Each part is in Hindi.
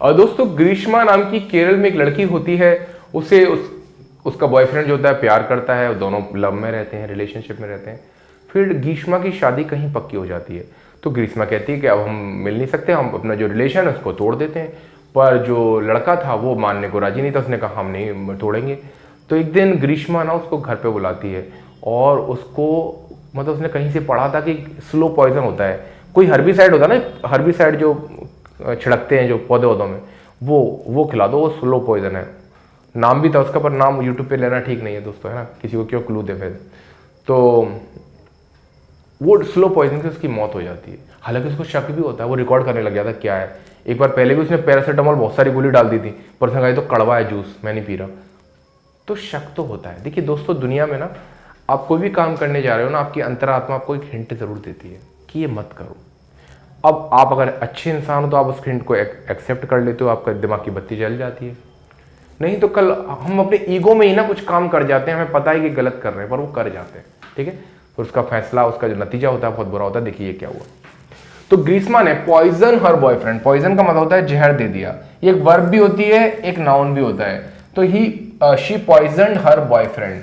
और दोस्तों ग्रीष्मा नाम की केरल में एक लड़की होती है, उसे उसका बॉयफ्रेंड जो होता है प्यार करता है, दोनों लव में रहते हैं, रिलेशनशिप में रहते हैं। फिर ग्रीष्मा की शादी कहीं पक्की हो जाती है, तो ग्रीष्मा कहती है कि अब हम मिल नहीं सकते, हम अपना जो रिलेशन है उसको तोड़ देते हैं। पर जो लड़का था वो मानने को राजी नहीं था, उसने कहा हम नहीं तोड़ेंगे। तो एक दिन ग्रीष्मा ना उसको घर पे बुलाती है और उसको मतलब उसने कहीं से पढ़ा था कि स्लो पॉइजन होता है, कोई हर्बिसाइड होता है ना, हर्बिसाइड जो छिड़कते हैं जो पौधे वौधों में, वो खिला दो, वो स्लो पॉइजन है। नाम भी था उसका, पर नाम यूट्यूब पे लेना ठीक नहीं है दोस्तों, है ना, किसी को क्यों क्लू दे फिर। तो वो स्लो पॉइजन से उसकी मौत हो जाती है। हालांकि उसको शक भी होता है, वो रिकॉर्ड करने लग गया था क्या है। एक बार पहले भी उसने पैरासीटामोल बहुत सारी गोली डाल दी थी, पर उसने कहा तो कड़वा है जूस, मैं नहीं पी रहा। तो शक तो होता है। देखिए दोस्तों, दुनिया में ना आप कोई भी काम करने जा रहे हो ना, आपकी अंतरात्मा आपको एक हिंट जरूर देती है कि ये मत करो। अब आप अगर अच्छे इंसान हो तो आप उस हिंट को एक्सेप्ट कर लेते हो, आपका दिमाग की बत्ती जल जाती है। नहीं तो कल हम अपने ईगो में ही ना कुछ काम कर जाते हैं, हमें पता है कि गलत कर रहे हैं पर वो कर जाते हैं, ठीक है। फिर उसका फैसला, उसका जो नतीजा होता है बहुत बुरा होता है। देखिए क्या हुआ। तो ग्रीष्मा ने पॉइजन हर बॉयफ्रेंड, पॉइजन का मतलब होता है जहर दे दिया, ये एक वर्ब भी होती है, एक नाउन भी होता है। तो शी पॉइजन हर बॉयफ्रेंड,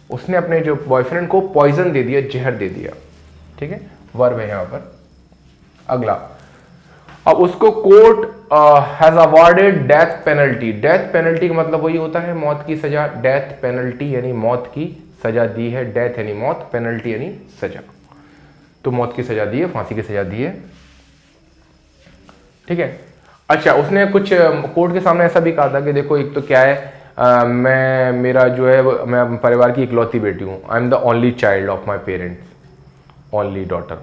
उसने अपने जो बॉयफ्रेंड को पॉइजन दे दिया, जहर दे दिया, ठीक है, वर्ब है यहां पर। अगला, अब उसको court has awarded death penalty. Death penalty का मतलब वही होता है मौत की सजा। डेथ पेनल्टी यानी मौत की सजा दी है, डेथ यानी मौत, पेनल्टी यानी सजा। तो मौत की सजा दी है, फांसी की सजा दी है, ठीक है। अच्छा, उसने कुछ कोर्ट के सामने ऐसा भी कहा था कि देखो एक तो क्या है, मैं मेरा जो है मैं परिवार की इकलौती बेटी हूँ, I am the only child of my parents, only daughter,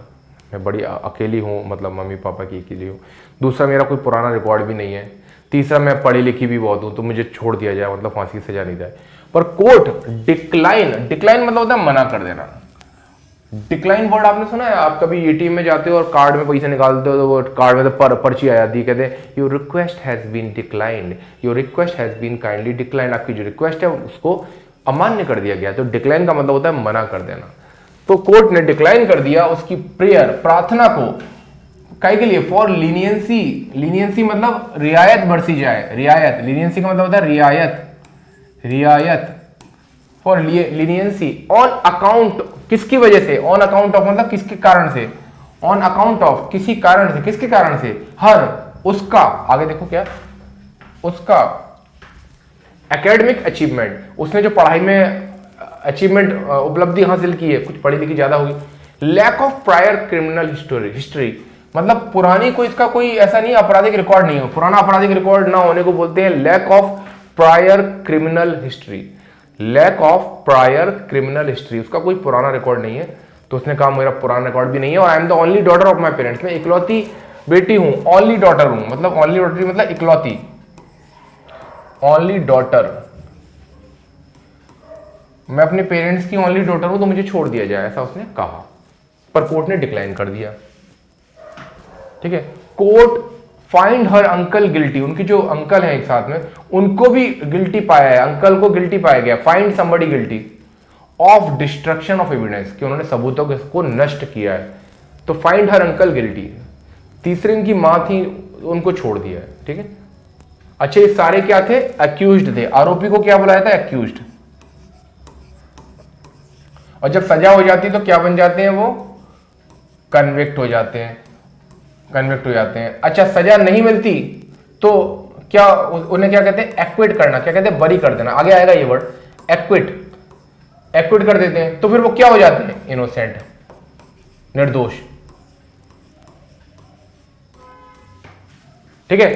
मैं बड़ी अकेली हूँ, मतलब मम्मी पापा की अकेली हूँ। दूसरा, मेरा कोई पुराना रिकॉर्ड भी नहीं है। तीसरा, मैं पढ़ी लिखी भी बहुत हूँ, तो मुझे छोड़ दिया जाए, मतलब फांसी की सजा नहीं जाए। पर कोर्ट डिक्लाइन, डिक्लाइन मतलब होता है मना कर देना। डिक्लाइन वर्ड आपने सुना है? आप कभी एटीएम में जाते हो और कार्ड में पैसे निकालते हो तो वो कार्ड में तो पर्ची आ जाती है, कहते हैं your request has been declined, your request has been kindly declined, आपकी जो रिक्वेस्ट है उसको अमान्य कर दिया गया। तो डिक्लाइन का मतलब होता है मना कर देना। तो कोर्ट ने डिक्लाइन कर दिया उसकी प्रेयर, प्रार्थना को, काहे के लिए, फॉर लीनियंसी। लीनियंसी मतलब रियायत बरसी जाए, रियायत, लीनियंसी का मतलब होता है रियायत, रियायत, फॉर लीनियंसी ऑन अकाउंट, किसकी वजह से, ऑन अकाउंट ऑफ मतलब किसके कारण से, ऑन अकाउंट ऑफ किसी कारण से, किसके कारण से, हर उसका, आगे देखो क्या, उसका एकेडमिक अचीवमेंट, उसने जो पढ़ाई में अचीवमेंट उपलब्धि हासिल की है, कुछ पढ़ी लिखी ज्यादा हुई। Lack of prior criminal history मतलब पुरानी कोई इसका कोई ऐसा नहीं आपराधिक रिकॉर्ड नहीं हो, पुराना आपराधिक रिकॉर्ड ना होने को बोलते हैं lack of prior criminal history. Lack of prior criminal history, उसका कोई पुराना रिकॉर्ड नहीं है। तो उसने कहा मेरा पुराना रिकॉर्ड भी नहीं है, और I am the only daughter of my parents, मैं इकलौती बेटी हूं, ओनली डॉटर हूं, मतलब ओनली डॉटर मतलब इकलौती, ओनली डॉटर, मैं अपने पेरेंट्स की ओनली डॉटर हूं तो मुझे छोड़ दिया जाए, ऐसा उसने कहा। पर कोर्ट ने डिक्लाइन कर दिया, ठीक है। Court find her uncle guilty, उनकी जो अंकल है एक साथ में, उनको भी गिल्टी पाया है, अंकल को गिल्टी पाया गया, find somebody guilty of destruction of evidence, कि उन्होंने सबूतों को नष्ट किया है, तो फाइंड हर अंकल गिल्टी। तीसरे इनकी मां थी, उनको छोड़ दिया है, ठीक है। अच्छा, ये सारे क्या थे, अक्यूज्ड थे, आरोपी को क्या बुलाया था, अक्यूज्ड। और जब सजा हो जाती है तो क्या बन जाते हैं वो, कन्विक्ट हो जाते हैं, कन्विक्ट हो जाते हैं। अच्छा, सजा नहीं मिलती तो क्या, उन्हें क्या कहते हैं, एक्विट करना, क्या कहते हैं, बरी कर देना, आगे आएगा ये वर्ड, एक्विट, एक्विट कर देते हैं, तो फिर वो क्या हो जाते हैं, इनोसेंट, निर्दोष, ठीक है।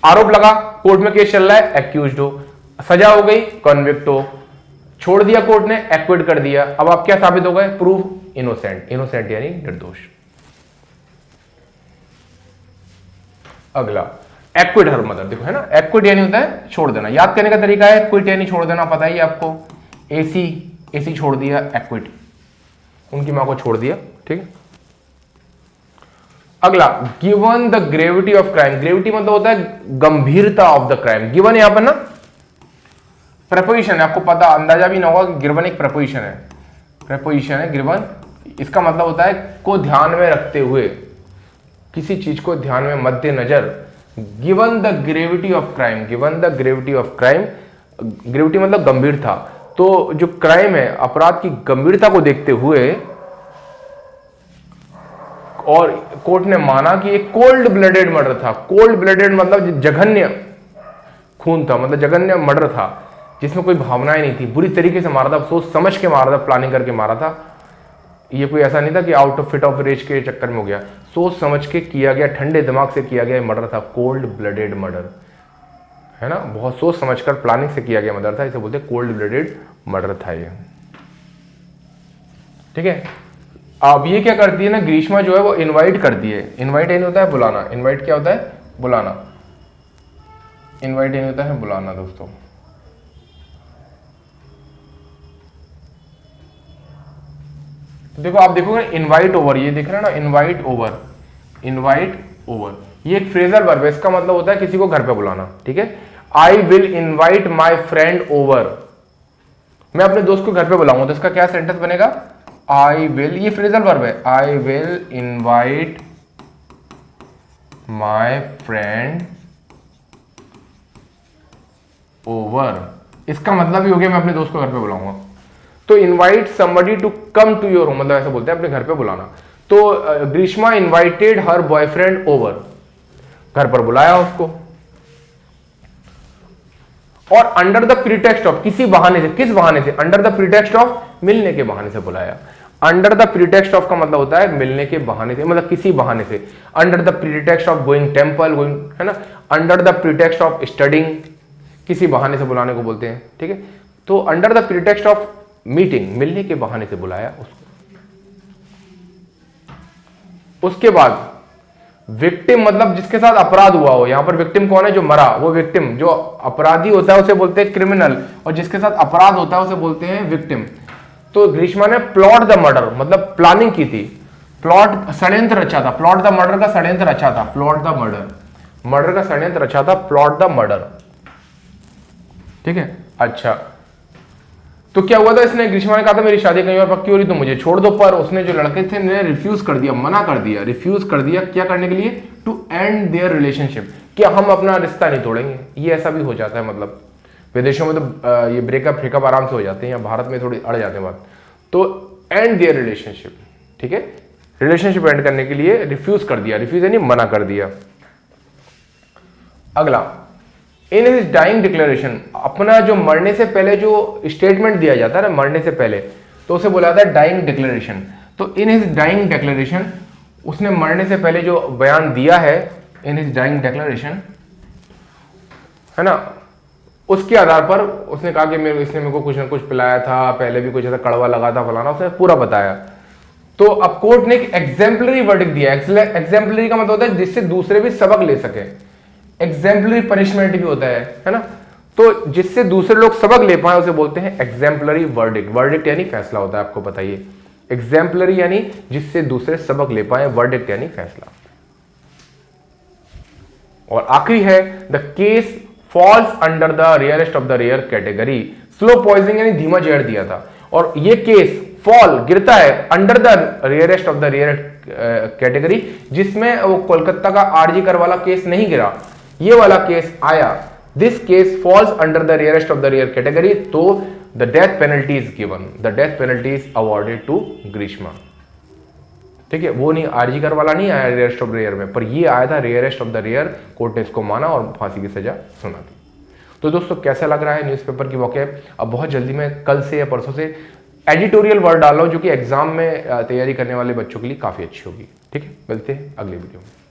आरोप लगा, कोर्ट में केस चल रहा है, एक्यूज्ड हो, सजा हो गई, कन्विक्ट हो, छोड़ दिया कोर्ट ने, एक्विट कर दिया, अब आप क्या साबित हो गए, प्रूफ इनोसेंट, इनोसेंट यानी निर्दोष। अगला, एक्विट हर मदर, देखो है ना, एक्विट यानी होता है छोड़ देना, याद करने का तरीका है, क्विट यानी छोड़ देना, पता ही आपको, एसी, एसी छोड़ दिया, एक्विट, उनकी मां को छोड़ दिया, ठीक है। अगला, given the gravity of crime, gravity मतलब होता है गंभीरता ऑफ द क्राइम। गिवन यहां पर ना प्रेपोजिशन है, आपको पता अंदाजा भी ना होगा कि गिवन एक प्रेपोजिशन है, प्रेपोजिशन है गिवन, इसका मतलब होता है को ध्यान में रखते हुए, किसी चीज को ध्यान में मद्देनजर given the gravity of crime, given the gravity of crime, gravity मतलब गंभीर था, तो जो क्राइम है, अपराध की गंभीरता को देखते हुए और कोर्ट ने माना कि एक कोल्ड ब्लडेड मर्डर था। कोल्ड ब्लडेड मतलब जघन्य खून था, मतलब जघन्य मर्डर था जिसमें कोई भावनाएं नहीं थी, बुरी तरीके से मारा था, सोच समझ के मारा था, प्लानिंग करके मारा था। ये कोई ऐसा नहीं था कि out of fit of rage के चक्कर में हो गया, सोच समझ के किया गया, ठंडे दिमाग से किया गया मर्डर था, कोल्ड ब्लडेड मर्डर, है ना, बहुत सोच समझकर प्लानिंग से किया गया मर्डर था, इसे बोलते हैं कोल्ड ब्लडेड मर्डर था ये। ठीक है, अब ये क्या करती है ना, ग्रीष्मा जो है वो इनवाइट करती है, इनवाइट नहीं होता है बुलाना, इनवाइट क्या होता है, बुलाना, इनवाइट नहीं होता है बुलाना दोस्तों। तो देखो आप देखोगे इनवाइट ओवर, ये देख रहे हैं ना, इनवाइट ओवर, इनवाइट ओवर, ये एक फ्रेजल वर्ब है, इसका मतलब होता है किसी को घर पे बुलाना। ठीक है, I will invite my friend over, मैं अपने दोस्त को घर पे बुलाऊंगा, तो इसका क्या सेंटेंस बनेगा, आई विल, ये फ्रेजल वर्ब है, I will invite my friend over, इसका मतलब ही हो गया मैं अपने दोस्त को घर पे बुलाऊंगा। तो invite somebody to come to your home, मतलब ऐसा बोलते हैं अपने घर पे बुलाना। तो Greeshma invited her boyfriend over, घर पर बुलाया उसको, और अंडर द प्रीटेक्स्ट ऑफ, किसी बहाने से, किस बहाने से, अंडर द प्रीटेक्स्ट ऑफ, मिलने के बहाने से बुलाया। अंडर द प्रीटेक्स्ट ऑफ का मतलब होता है मिलने के बहाने से, मतलब किसी बहाने से, under the pretext of going temple, going, है ना, under the pretext of studying, किसी बहाने से बुलाने को बोलते हैं। ठीक है, तो under the pretext of meeting, मिलने के बहाने से बुलाया उसको। उसके बाद विक्टिम मतलब जिसके साथ अपराध हुआ हो, यहां पर विक्टिम कौन है, जो मरा, वो विक्टिम, जो अपराधी होता है उसे बोलते हैं क्रिमिनल, और जिसके साथ अपराध होता है उसे बोलते हैं विक्टिम। तो ग्रीष्मा ने प्लॉट द मर्डर मतलब प्लानिंग की थी, प्लॉट षड्यंत्र रचा था, प्लॉट द मर्डर का षड्यंत्र रचा था, प्लॉट द मर्डर, मर्डर का षड्यंत्र रचा था, प्लॉट द मर्डर। ठीक है, अच्छा, तो क्या हुआ था, इसने, ग्रीष्मा ने कहा था मेरी शादी कहीं और पक्की हो रही तो मुझे छोड़ दो, पर उसने जो लड़के थे ने रिफ्यूज कर दिया, मना कर दिया, रिफ्यूज कर दिया, क्या करने के लिए, टू एंड देयर रिलेशनशिप, क्या हम अपना रिश्ता नहीं तोड़ेंगे। ये ऐसा भी हो जाता है, मतलब विदेशों में तो ये ब्रेकअप फ्रेकअप आराम से हो जाते हैं, या भारत में थोड़ी अड़ जाते हैं बात। तो एंड देयर रिलेशनशिप, ठीक है, रिलेशनशिप एंड करने के लिए रिफ्यूज कर दिया, रिफ्यूज यानी मना कर दिया। अगला, इन हिज डाइंग डिक्लेरेशन, अपना जो मरने से पहले जो स्टेटमेंट दिया जाता है ना, मरने से पहले, तो उसे बोला जाता है डाइंग डिक्लेरेशन। तो इन हिज डाइंग डिक्लेरेशन, उसने मरने से पहले जो बयान दिया है, इन हिज डाइंग डिक्लेरेशन, है ना, उसके आधार पर उसने कहा कि इसने मेरे को कुछ ना कुछ पिलाया था, पहले भी कुछ ऐसा कड़वा लगा था फलाना, उसने पूरा बताया। तो अब कोर्ट ने एक एग्जाम्पलरी वर्डिक्ट दिया। एग्जाम्पलरी का मतलब होता है जिससे दूसरे भी सबक ले सके, एग्जाम्पलरी पनिशमेंट भी होता है ना, तो जिससे दूसरे लोग सबक ले पाए उसे बोलते हैं एग्जाम्पलरी वर्डिक्ट। वर्डिक्ट यानी फैसला होता है, आपको बताइए, एग्जाम्पलरी यानी जिससे दूसरे सबक ले पाए, वर्डिक्ट यानी फैसला। और आखिरी है, the case falls under the rarest of the rare category. Slow poisoning यानी धीमा जहर दिया था, और ये केस फॉल गिरता है under the rarest of the rare category, जिसमें वो कोलकाता का आरजी कर वाला केस नहीं गिरा, ये वाला केस आया। This case falls under the rarest of the rare category, तो the death penalty is given, the death penalty is awarded to Greeshma. ठीक है, वो नहीं, आरजी कर वाला नहीं आया रेयरेस्ट ऑफ द रेयर में, पर ये आया था rarest of the rare, court ने इसको माना और फांसी की सजा सुना दी। तो दोस्तों कैसा लग रहा है न्यूज़पेपर की वॉकैब? अब बहुत जल्दी मैं कल से या परसों से एडिटोरियल वर्ड डाल रहा हूं, जो कि एग्जाम में तैयारी करने वाले बच्चों के लिए काफी अच्छी होगी। ठीक है, मिलते हैं अगले वीडियो में।